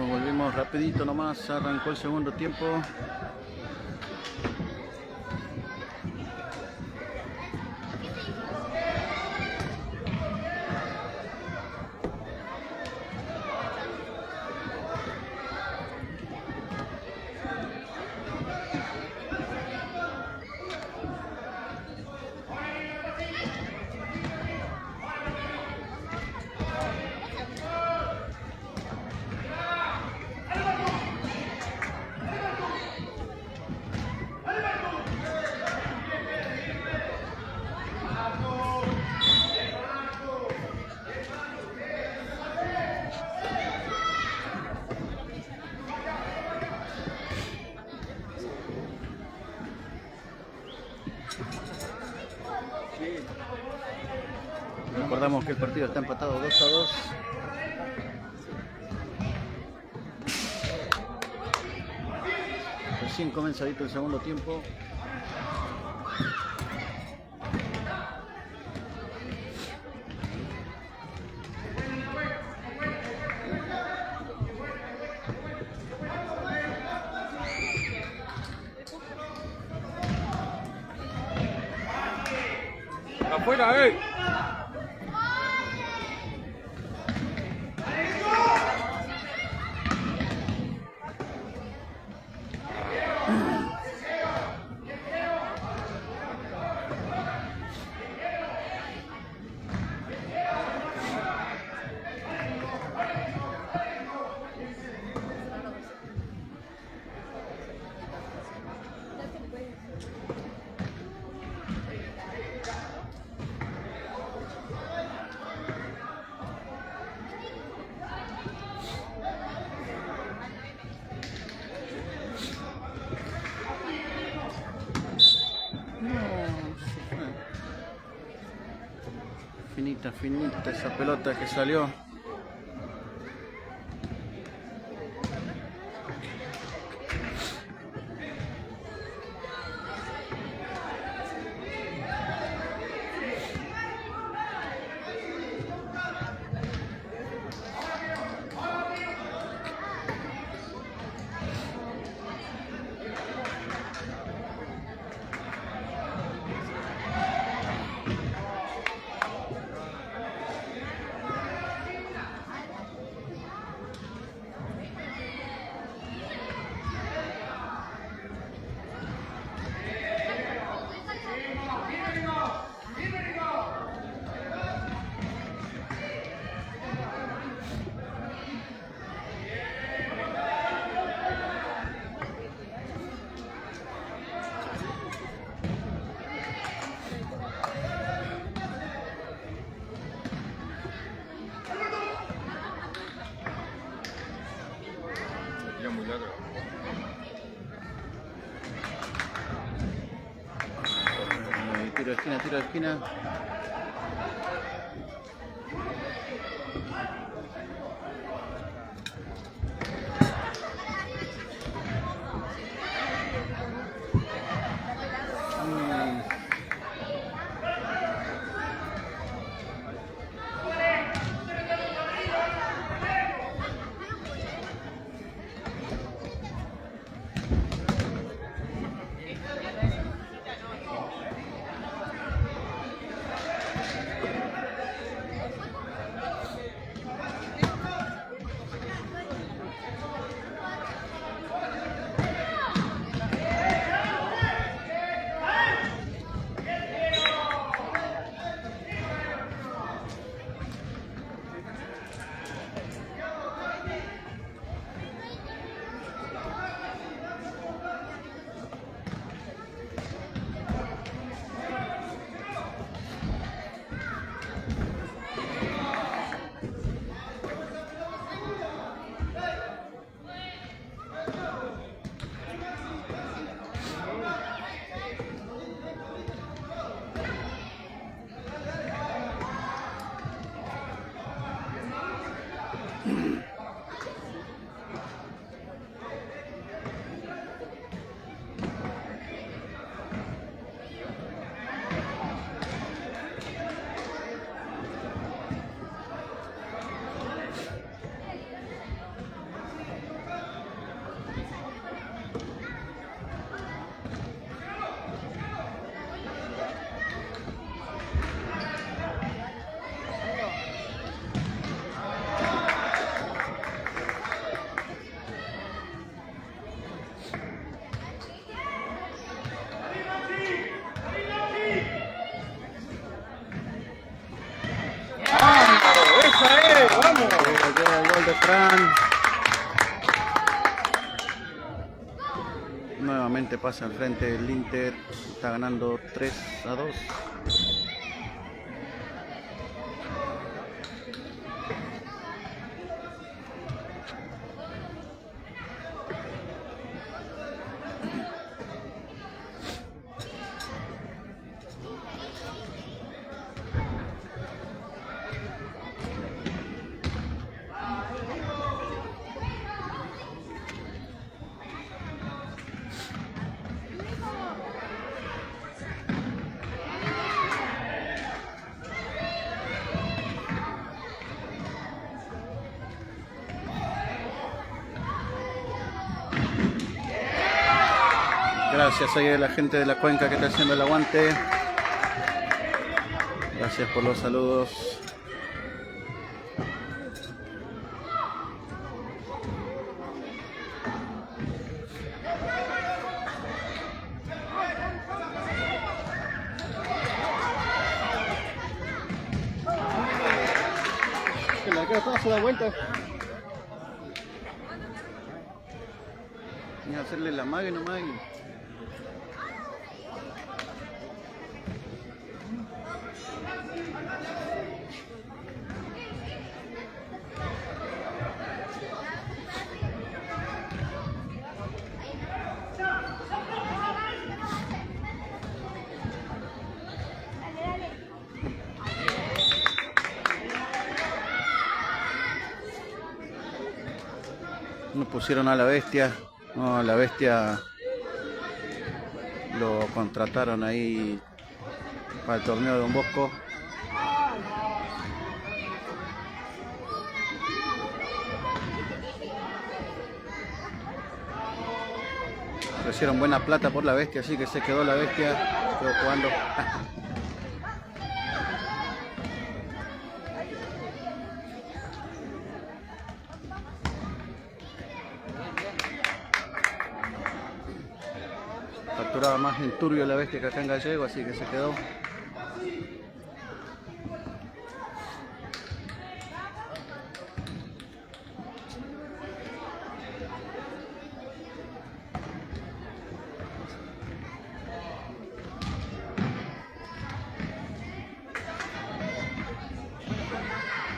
Volvimos rapidito nomás, arrancó el segundo tiempo. Recordamos que el partido está empatado 2-2. Recién comenzadito el segundo tiempo. ¡Afuera, eh! Finita esa pelota que salió. Muy largo. Tiro de esquina. Fran. Nuevamente pasa al frente el Inter. Está ganando 3-2. Gracias ahí a la gente de la cuenca que está haciendo el aguante. Gracias por los saludos. Que la cara toda se da vuelta. Y hacerle la mague nomás. Nos pusieron a la bestia. No, a la bestia lo contrataron ahí para el torneo de Don Bosco. Ofrecieron buena plata por la bestia, así que se quedó la bestia, se quedó jugando. Facturaba más en Turbio la bestia que acá en Gallego, así que se quedó.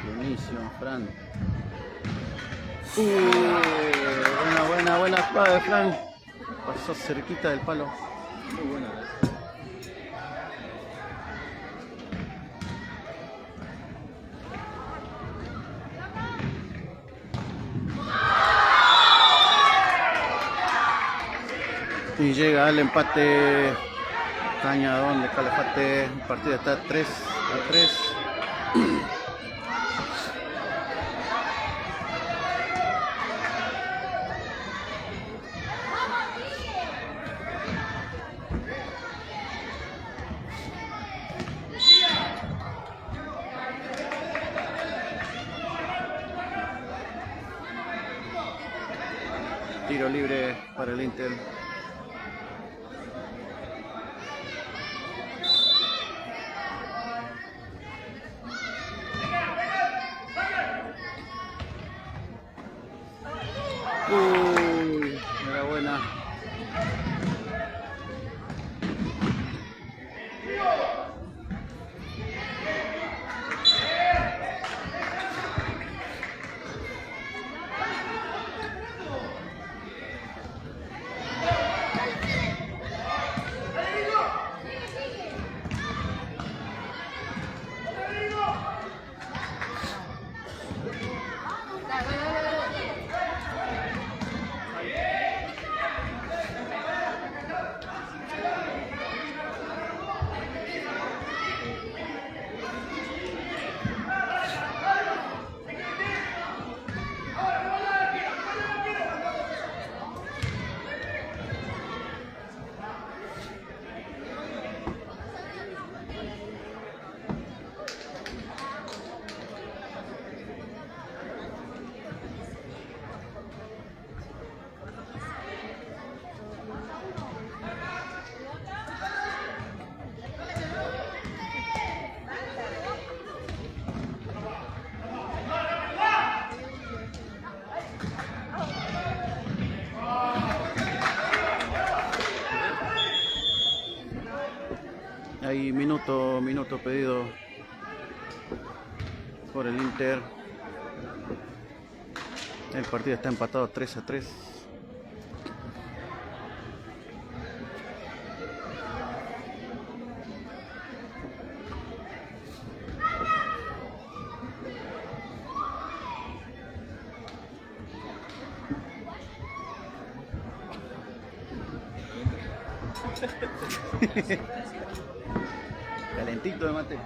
Buenísimo, Fran. Buena espada de Fran. Pasó cerquita del palo. Muy buena. Y llega al empate Cañadón de Calafate. El partido está 3-3. Tiro libre para el Inter. Uy, enhorabuena. Hay minuto pedido por el Inter. El partido está empatado 3-3. Calentito de mate.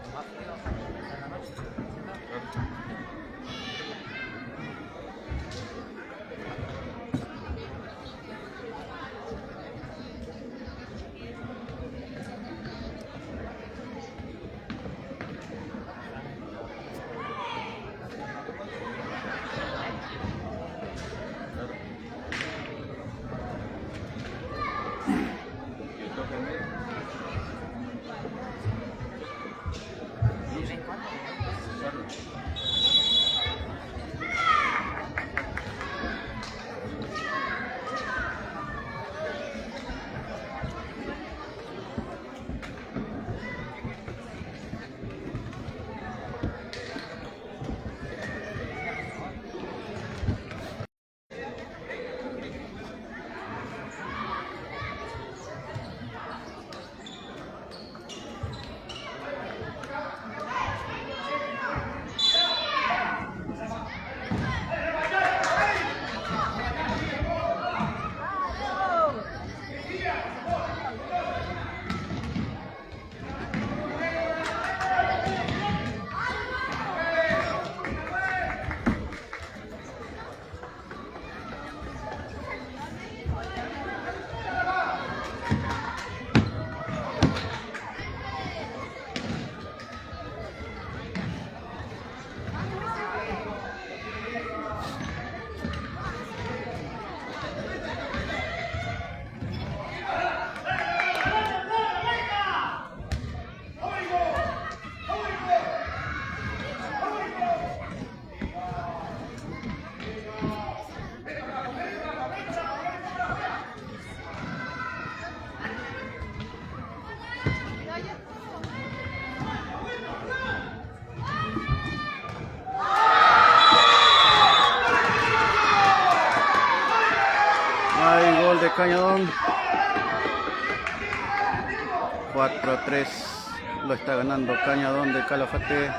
Hay gol de Cañadón. 4-3. Lo está ganando Cañadón de Calafate.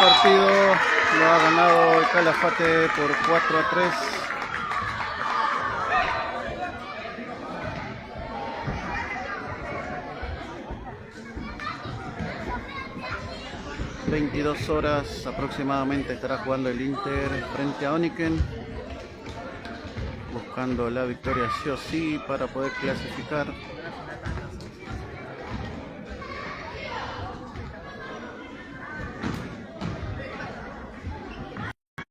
partido lo ha ganado el Calafate por 4-3. $22 aproximadamente estará jugando el Inter frente a Oniken, buscando la victoria sí o sí para poder clasificar.